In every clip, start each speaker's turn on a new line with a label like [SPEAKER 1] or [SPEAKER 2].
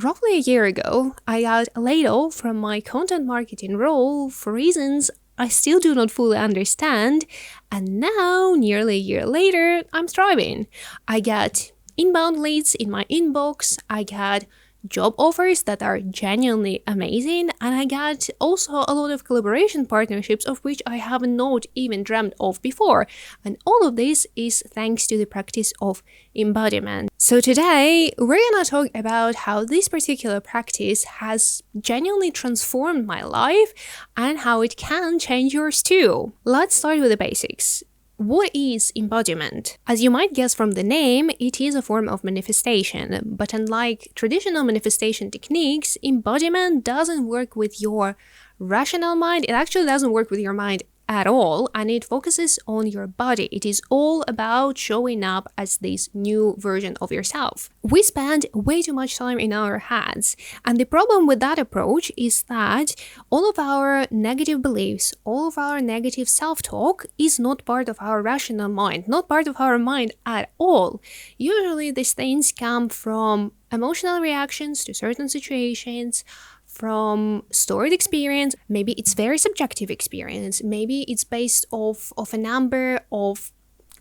[SPEAKER 1] roughly a year ago, I got laid off from my content marketing role for reasons I still do not fully understand, and now, nearly a year later, I'm thriving. I get inbound leads in my inbox, I get job offers that are genuinely amazing, and I got also a lot of collaboration partnerships of which I have not even dreamt of before. And all of this is thanks to the practice of embodiment. So today we're gonna talk about how this particular practice has genuinely transformed my life and how it can change yours too. Let's start with the basics. What is embodiment? As you might guess from the name, it is a form of manifestation, but unlike traditional manifestation techniques, embodiment doesn't work with your rational mind. It actually doesn't work with your mind at all, and it focuses on your body. It is all about showing up as this new version of yourself. We spend way too much time in our heads, and the problem with that approach is that all of our negative beliefs, all of our negative self-talk is not part of our rational mind, not part of our mind at all. Usually these things come from emotional reactions to certain situations, from stored experience. Maybe it's very subjective experience. Maybe it's based off of a number of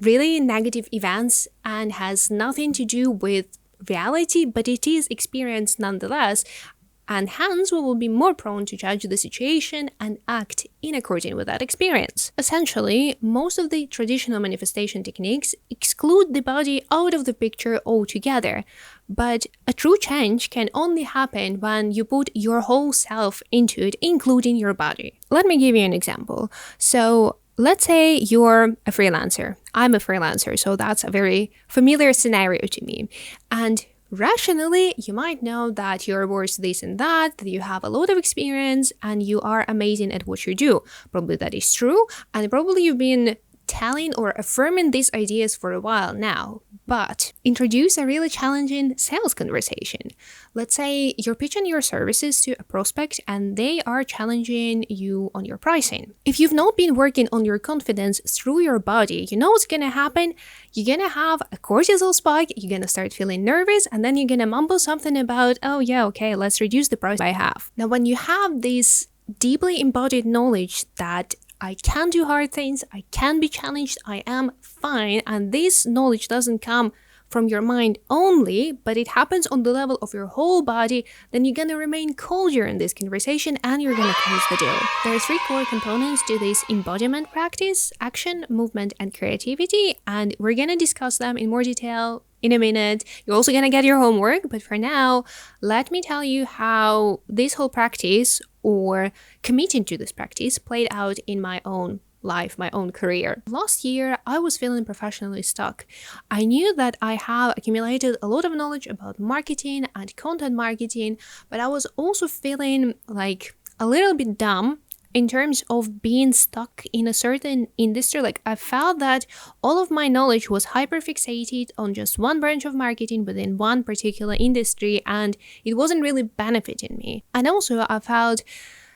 [SPEAKER 1] really negative events and has nothing to do with reality, but it is experienced nonetheless. And hence we will be more prone to judge the situation and act in accordance with that experience. Essentially, most of the traditional manifestation techniques exclude the body out of the picture altogether. But a true change can only happen when you put your whole self into it, including your body. Let me give you an example. So let's say you're a freelancer. I'm a freelancer, so that's a very familiar scenario to me. And rationally, you might know that you're worth this and that you have a lot of experience, and you are amazing at what you do. Probably that is true, and probably you've been telling or affirming these ideas for a while now. But introduce a really challenging sales conversation. Let's say you're pitching your services to a prospect and they are challenging you on your pricing. If you've not been working on your confidence through your body, you know what's gonna happen? You're gonna have a cortisol spike, you're gonna start feeling nervous, and then you're gonna mumble something about, oh yeah, okay, let's reduce the price by half. Now, when you have this deeply embodied knowledge that I can do hard things, I can be challenged, I am fine, and this knowledge doesn't come from your mind only, but it happens on the level of your whole body, then you're gonna remain cold during this conversation and you're gonna close the deal. There are 3 core components to this embodiment practice: action, movement, and creativity, and we're gonna discuss them in more detail in a minute. You're also gonna get your homework, but for now, let me tell you how this whole practice, or committing to this practice, played out in my own life, my own career. Last year, I was feeling professionally stuck. I knew that I have accumulated a lot of knowledge about marketing and content marketing, but I was also feeling like a little bit dumb in terms of being stuck in a certain industry. Like, I felt that all of my knowledge was hyper-fixated on just one branch of marketing within one particular industry, and it wasn't really benefiting me. And also, I felt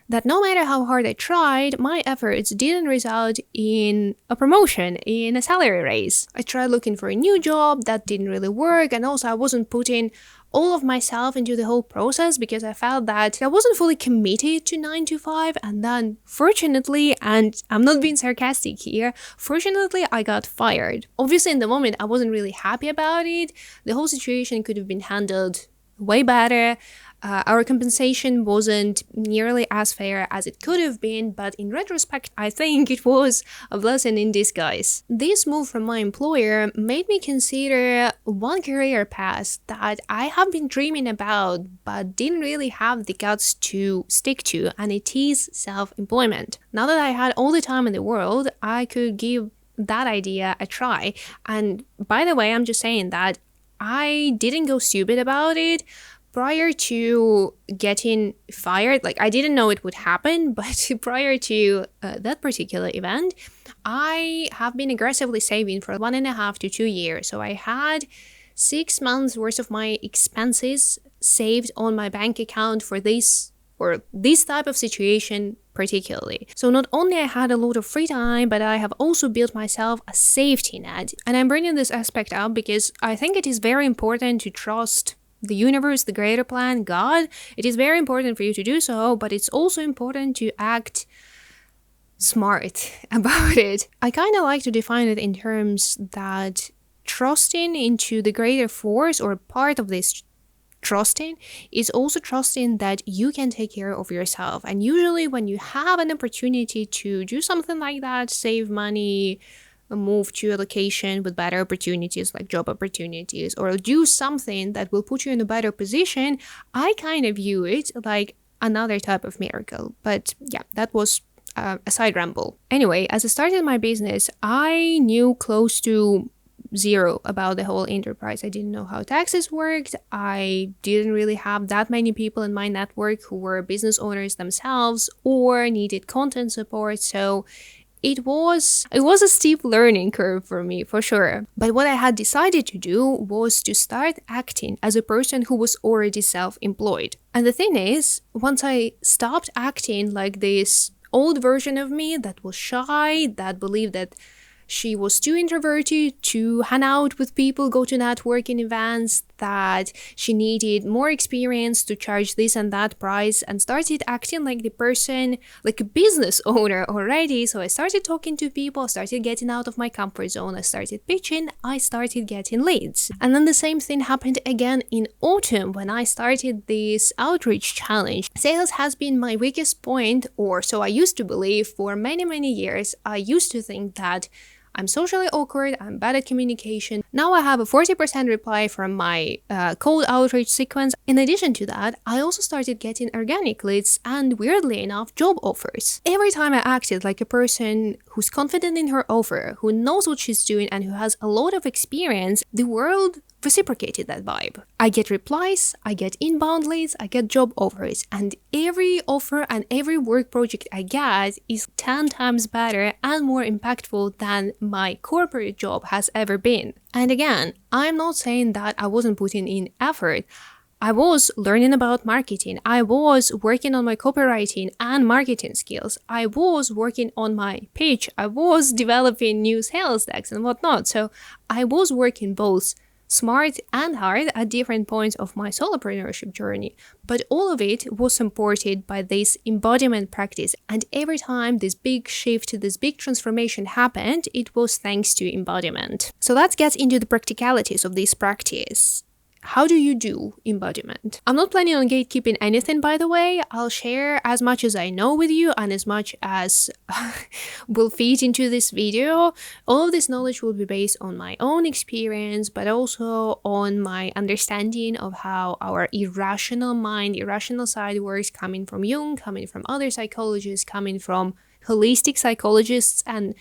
[SPEAKER 1] that no matter how hard I tried, my efforts didn't result in a promotion, in a salary raise. I tried looking for a new job, that didn't really work, and also I wasn't putting all of myself into the whole process because I felt that I wasn't fully committed to 9 to 5, and then fortunately, and I'm not being sarcastic here, fortunately I got fired. Obviously in the moment I wasn't really happy about it. The whole situation could have been handled way better. Our compensation wasn't nearly as fair as it could have been, but in retrospect, I think it was a blessing in disguise. This move from my employer made me consider one career path that I have been dreaming about, but didn't really have the guts to stick to, and it is self-employment. Now that I had all the time in the world, I could give that idea a try. And by the way, I'm just saying that I didn't go stupid about it. Prior to getting fired, like, I didn't know it would happen, but prior to that particular event, I have been aggressively saving for 1.5 to 2 years. So I had 6 months worth of my expenses saved on my bank account for this, or this type of situation particularly. So not only I had a lot of free time, but I have also built myself a safety net. And I'm bringing this aspect up because I think it is very important to trust the universe, the greater plan, God, it is very important for you to do so, but it's also important to act smart about it. I kind of like to define it in terms that trusting into the greater force, or part of this trusting, is also trusting that you can take care of yourself. And usually when you have an opportunity to do something like that, save money, move to a location with better opportunities like job opportunities, or do something that will put you in a better position, I kind of view it like another type of miracle. But yeah, that was a side ramble. Anyway, as I started my business, I knew close to zero about the whole enterprise. I didn't know how taxes worked. I didn't really have that many people in my network who were business owners themselves or needed content support. So it was a steep learning curve for me, for sure. But what I had decided to do was to start acting as a person who was already self-employed. And the thing is, once I stopped acting like this old version of me that was shy, that believed that she was too introverted to hang out with people, go to networking events, that she needed more experience to charge this and that price, and started acting like the person, like a business owner already. So I started talking to people, started getting out of my comfort zone, I started pitching, I started getting leads. And then the same thing happened again in autumn when I started this outreach challenge. Sales has been my weakest point, or so I used to believe for many, many years. I used to think that I'm socially awkward, I'm bad at communication. Now I have a 40% reply from my cold outreach sequence. In addition to that, I also started getting organic leads and, weirdly enough, job offers. Every time I acted like a person who's confident in her offer, who knows what she's doing and who has a lot of experience, the world reciprocated that vibe. I get replies, I get inbound leads, I get job offers, and every offer and every work project I get is 10 times better and more impactful than my corporate job has ever been. And again, I'm not saying that I wasn't putting in effort. I was learning about marketing. I was working on my copywriting and marketing skills. I was working on my pitch. I was developing new sales decks and whatnot. So I was working both smart and hard at different points of my solopreneurship journey, but all of it was supported by this embodiment practice. And every time this big shift, this big transformation happened, it was thanks to embodiment. So let's get into the practicalities of this practice. How do you do embodiment? I'm not planning on gatekeeping anything, by the way. I'll share as much as I know with you and as much as will fit into this video. All of this knowledge will be based on my own experience, but also on my understanding of how our irrational mind, irrational side works, coming from Jung, coming from other psychologists, coming from holistic psychologists, and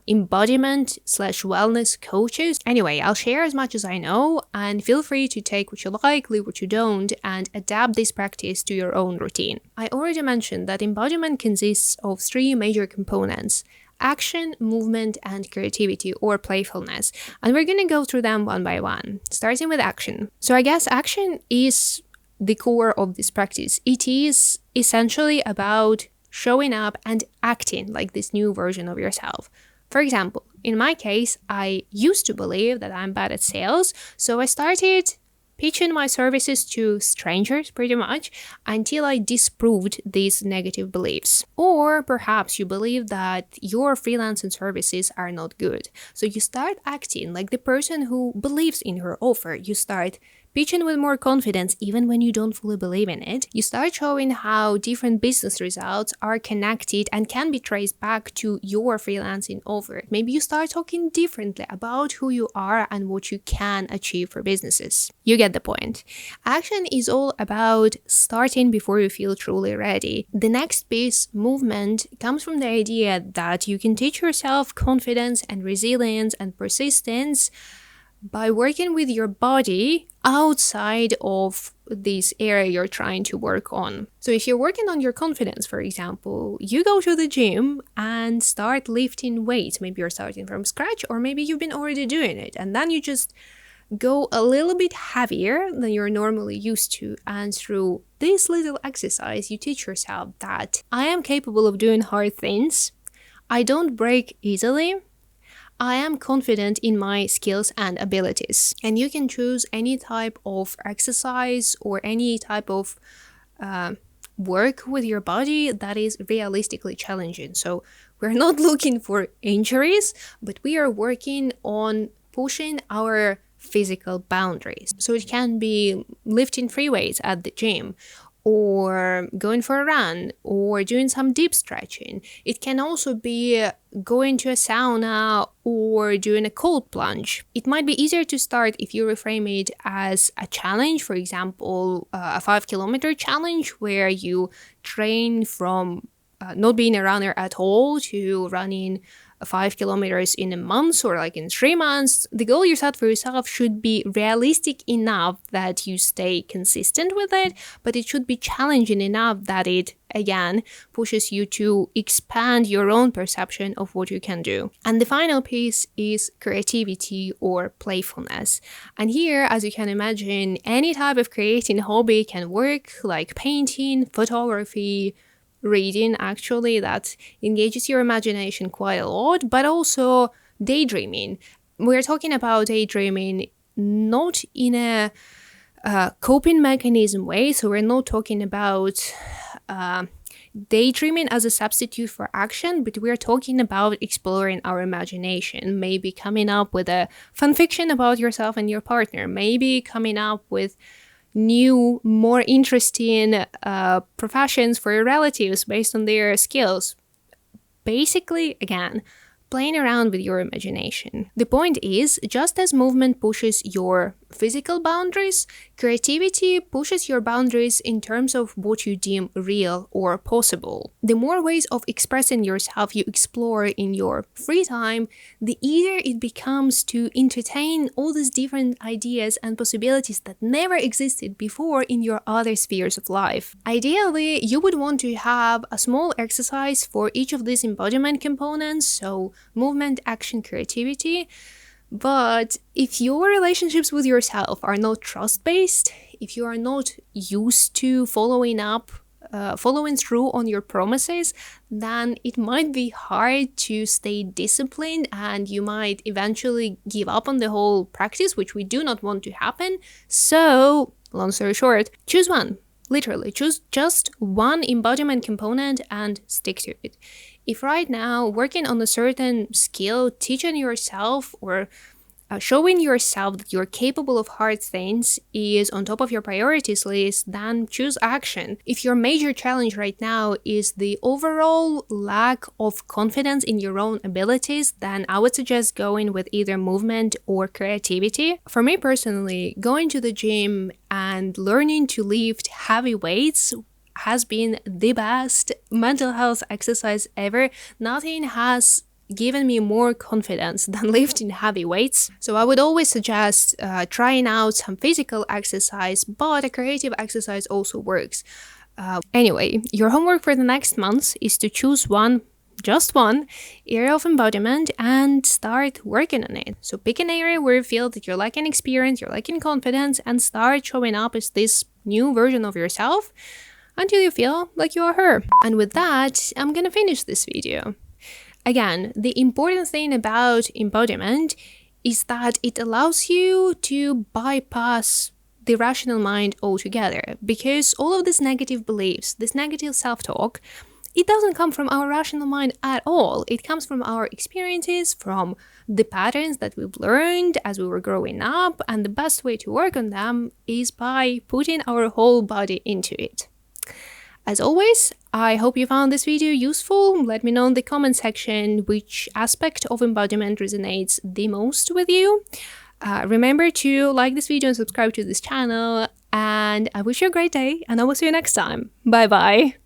[SPEAKER 1] embodiment/wellness coaches. Anyway, I'll share as much as I know, and feel free to take what you like, leave what you don't, and adapt this practice to your own routine. I already mentioned that embodiment consists of 3 major components: action, movement, and creativity or playfulness. And we're gonna go through them one by one, starting with action. So I guess action is the core of this practice. It is essentially about showing up and acting like this new version of yourself. For example, in my case, I used to believe that I'm bad at sales, so I started pitching my services to strangers pretty much until I disproved these negative beliefs. Or perhaps you believe that your freelancing services are not good, so you start acting like the person who believes in her offer. You start pitching with more confidence even when you don't fully believe in it. You start showing how different business results are connected and can be traced back to your freelancing offer. Maybe you start talking differently about who you are and what you can achieve for businesses. You get the point. Action is all about starting before you feel truly ready. The next piece, movement, comes from the idea that you can teach yourself confidence and resilience and persistence by working with your body outside of this area you're trying to work on. So if you're working on your confidence, for example, you go to the gym and start lifting weights. Maybe you're starting from scratch, or maybe you've been already doing it, and then you just go a little bit heavier than you're normally used to. And through this little exercise, you teach yourself that I am capable of doing hard things. I don't break easily. I am confident in my skills and abilities. And you can choose any type of exercise or any type of work with your body that is realistically challenging. So we're not looking for injuries, but we are working on pushing our physical boundaries. So it can be lifting free weights at the gym, or going for a run, or doing some deep stretching. It can also be going to a sauna or doing a cold plunge. It might be easier to start if you reframe it as a challenge, for example, a 5-kilometer challenge where you train from not being a runner at all to running 5 kilometers in a month or like in 3 months. The goal you set for yourself should be realistic enough that you stay consistent with it, but it should be challenging enough that it, again, pushes you to expand your own perception of what you can do. And the final piece is creativity or playfulness. And here, as you can imagine, any type of creating hobby can work, like painting, photography, reading, actually, that engages your imagination quite a lot, but also daydreaming. We're talking about daydreaming not in a coping mechanism way, so we're not talking about daydreaming as a substitute for action, but we're talking about exploring our imagination, maybe coming up with a fun fiction about yourself and your partner, maybe coming up with new, more interesting professions for your relatives based on their skills. Basically, again, playing around with your imagination. The point is, just as movement pushes your physical boundaries, creativity pushes your boundaries in terms of what you deem real or possible. The more ways of expressing yourself you explore in your free time, the easier it becomes to entertain all these different ideas and possibilities that never existed before in your other spheres of life. Ideally, you would want to have a small exercise for each of these embodiment components, so movement, action, creativity. But if your relationships with yourself are not trust-based, if you are not used to following through on your promises, then it might be hard to stay disciplined and you might eventually give up on the whole practice, which we do not want to happen. So, long story short, choose one. Literally, choose just one embodiment component and stick to it. If right now working on a certain skill, teaching yourself or showing yourself that you're capable of hard things is on top of your priorities list, then choose action. If your major challenge right now is the overall lack of confidence in your own abilities, then I would suggest going with either movement or creativity. For me personally, going to the gym and learning to lift heavy weights has been the best mental health exercise ever. Nothing has given me more confidence than lifting heavy weights. So I would always suggest trying out some physical exercise, but a creative exercise also works. Anyway, your homework for the next month is to choose just one area of embodiment and start working on it. So pick an area where you feel that you're lacking experience, you're lacking confidence, and start showing up as this new version of yourself until you feel like you are her. And with that, I'm gonna finish this video. Again, the important thing about embodiment is that it allows you to bypass the rational mind altogether, because all of these negative beliefs, this negative self-talk, it doesn't come from our rational mind at all. It comes from our experiences, from the patterns that we've learned as we were growing up, and the best way to work on them is by putting our whole body into it. As always, I hope you found this video useful. Let me know in the comment section which aspect of embodiment resonates the most with you. Remember to like this video and subscribe to this channel, and I wish you a great day, and I will see you next time. Bye bye!